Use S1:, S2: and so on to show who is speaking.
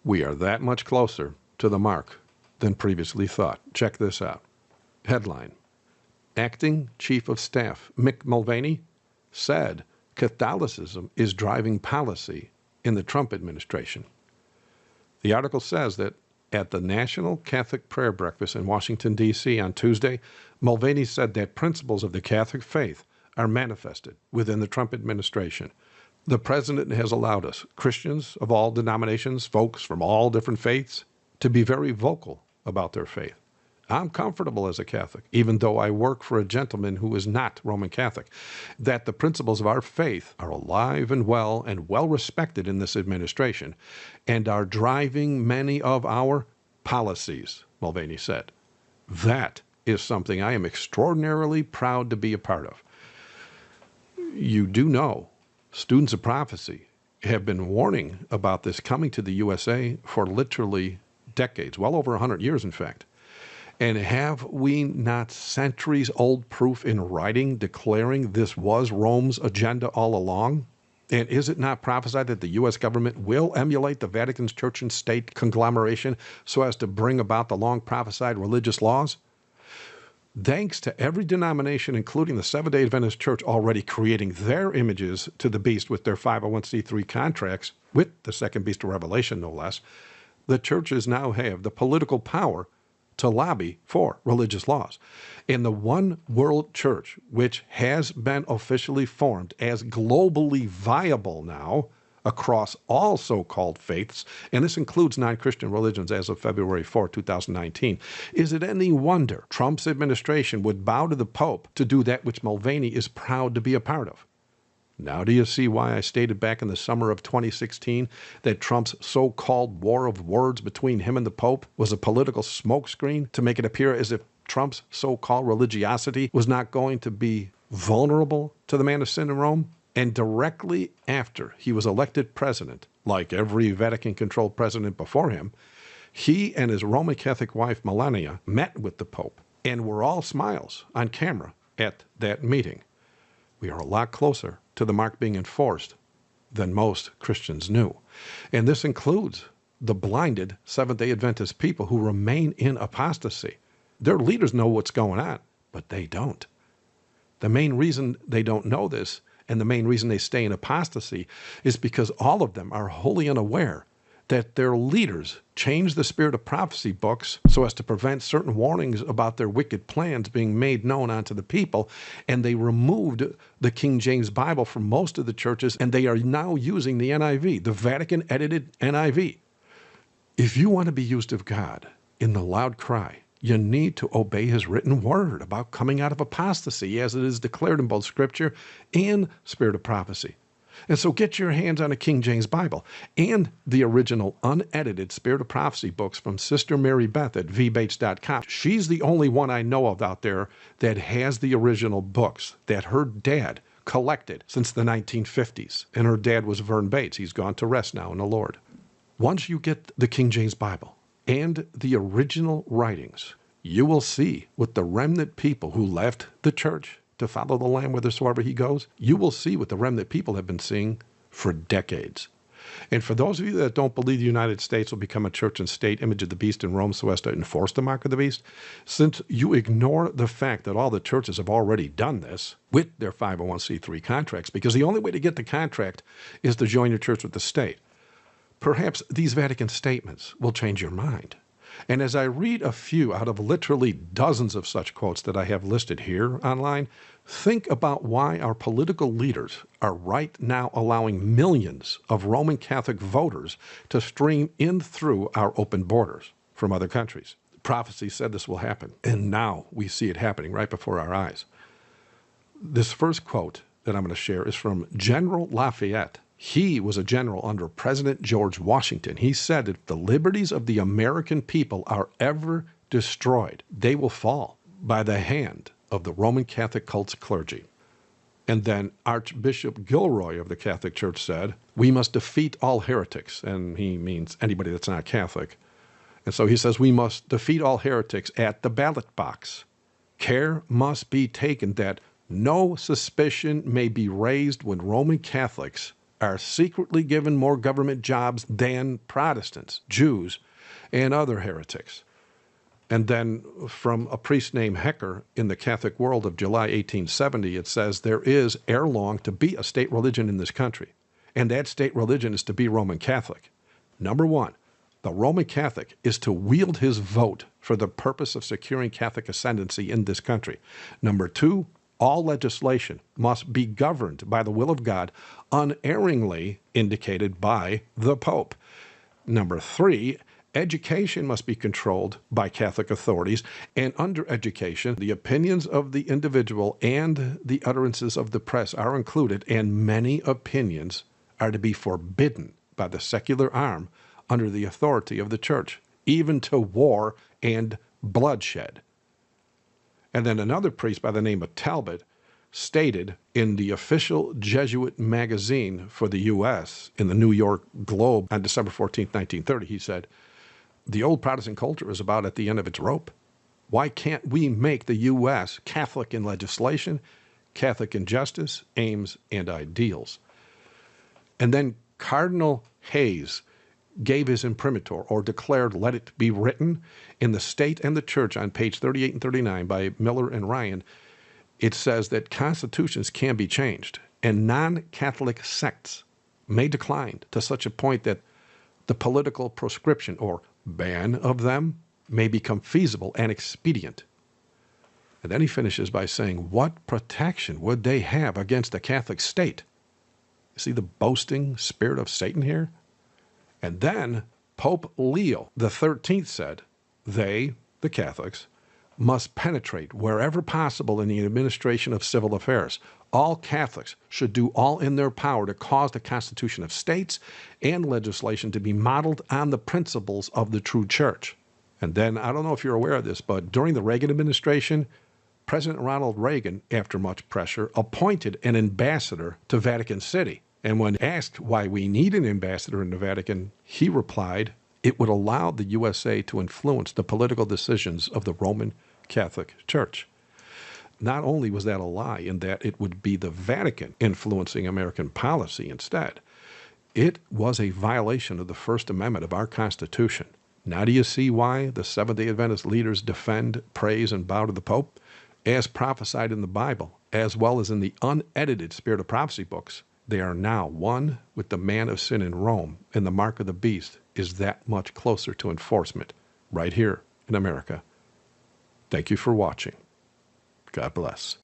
S1: We are that much closer to the mark than previously thought. Check this out. Headline: Acting Chief of Staff Mick Mulvaney said Catholicism is driving policy in the Trump administration. The article says that at the National Catholic Prayer Breakfast in Washington, D.C. on Tuesday, Mulvaney said that principles of the Catholic faith are manifested within the Trump administration. The president has allowed us, Christians of all denominations, folks from all different faiths, to be very vocal about their faith. I'm comfortable as a Catholic, even though I work for a gentleman who is not Roman Catholic, that the principles of our faith are alive and well respected in this administration and are driving many of our policies, Mulvaney said. That is something I am extraordinarily proud to be a part of. You do know, students of prophecy have been warning about this coming to the USA for literally decades, well over 100 years, in fact. And have we not centuries-old proof in writing declaring this was Rome's agenda all along? And is it not prophesied that the U.S. government will emulate the Vatican's church and state conglomeration so as to bring about the long-prophesied religious laws? Thanks to every denomination, including the Seventh-day Adventist Church, already creating their images to the beast with their 501c3 contracts, with the second beast of Revelation, no less, the churches now have the political power to lobby for religious laws. And the one world church, which has been officially formed as globally viable now across all so-called faiths, and this includes non-Christian religions as of February 4, 2019, is it any wonder Trump's administration would bow to the Pope to do that which Mulvaney is proud to be a part of? Now do you see why I stated back in the summer of 2016 that Trump's so-called war of words between him and the Pope was a political smokescreen to make it appear as if Trump's so-called religiosity was not going to be vulnerable to the man of sin in Rome? And directly after he was elected president, like every Vatican-controlled president before him, he and his Roman Catholic wife Melania met with the Pope and were all smiles on camera at that meeting. We are a lot closer to the mark being enforced than most Christians knew. And this includes the blinded Seventh-day Adventist people who remain in apostasy. Their leaders know what's going on, but they don't. The main reason they don't know this, and the main reason they stay in apostasy, is because all of them are wholly unaware that their leaders changed the spirit of prophecy books so as to prevent certain warnings about their wicked plans being made known unto the people, and they removed the King James Bible from most of the churches, and they are now using the NIV, the Vatican-edited NIV. If you want to be used of God in the loud cry, you need to obey his written word about coming out of apostasy as it is declared in both Scripture and Spirit of Prophecy. And so get your hands on a King James Bible and the original unedited Spirit of Prophecy books from Sister Mary Beth at vbates.com. She's the only one I know of out there that has the original books that her dad collected since the 1950s. And her dad was Vern Bates. He's gone to rest now in the Lord. Once you get the King James Bible and the original writings, you will see with the remnant people who left the church to follow the Lamb whithersoever he goes, you will see what the remnant people have been seeing for decades. And for those of you that don't believe the United States will become a church and state image of the beast in Rome so as to enforce the mark of the beast, since you ignore the fact that all the churches have already done this with their 501c3 contracts, because the only way to get the contract is to join your church with the state, perhaps these Vatican statements will change your mind. And as I read a few out of literally dozens of such quotes that I have listed here online, think about why our political leaders are right now allowing millions of Roman Catholic voters to stream in through our open borders from other countries. Prophecy said this will happen, and now we see it happening right before our eyes. This first quote that I'm going to share is from General Lafayette. He was a general under President George Washington. He said that if the liberties of the American people are ever destroyed, they will fall by the hand of the Roman Catholic cult's clergy. And then Archbishop Gilroy of the Catholic Church said, we must defeat all heretics, and he means anybody that's not Catholic. And so he says we must defeat all heretics at the ballot box. Care must be taken that no suspicion may be raised when Roman Catholics are secretly given more government jobs than Protestants, Jews, and other heretics. And then from a priest named Hecker in the Catholic World of July 1870, it says there is ere long to be a state religion in this country, and that state religion is to be Roman Catholic. Number one, the Roman Catholic is to wield his vote for the purpose of securing Catholic ascendancy in this country. Number two, all legislation must be governed by the will of God, unerringly indicated by the Pope. Number three, education must be controlled by Catholic authorities, and under education, the opinions of the individual and the utterances of the press are included, and many opinions are to be forbidden by the secular arm under the authority of the church, even to war and bloodshed. And then another priest by the name of Talbot stated in the official Jesuit magazine for the U.S. in the New York Globe on December 14, 1930, he said, "The old Protestant culture is about at the end of its rope. Why can't we make the U.S. Catholic in legislation, Catholic in justice, aims, and ideals?" And then Cardinal Hayes gave his imprimatur, or declared, "Let it be written," in The State and the Church on page 38 and 39 by Miller and Ryan. It says that constitutions can be changed, and non-Catholic sects may decline to such a point that the political proscription or ban of them may become feasible and expedient. And then he finishes by saying, what protection would they have against the Catholic state? See the boasting spirit of Satan here? And then Pope Leo XIII said, they, the Catholics, must penetrate wherever possible in the administration of civil affairs. All Catholics should do all in their power to cause the constitution of states and legislation to be modeled on the principles of the true church. And then, I don't know if you're aware of this, but during the Reagan administration, President Ronald Reagan, after much pressure, appointed an ambassador to Vatican City. And when asked why we need an ambassador in the Vatican, he replied, it would allow the USA to influence the political decisions of the Roman Catholic Church. Not only was that a lie in that it would be the Vatican influencing American policy instead, it was a violation of the First Amendment of our Constitution. Now do you see why the Seventh-day Adventist leaders defend, praise, and bow to the Pope? As prophesied in the Bible, as well as in the unedited Spirit of Prophecy books, they are now one with the man of sin in Rome, and the mark of the beast is that much closer to enforcement right here in America. Thank you for watching. God bless.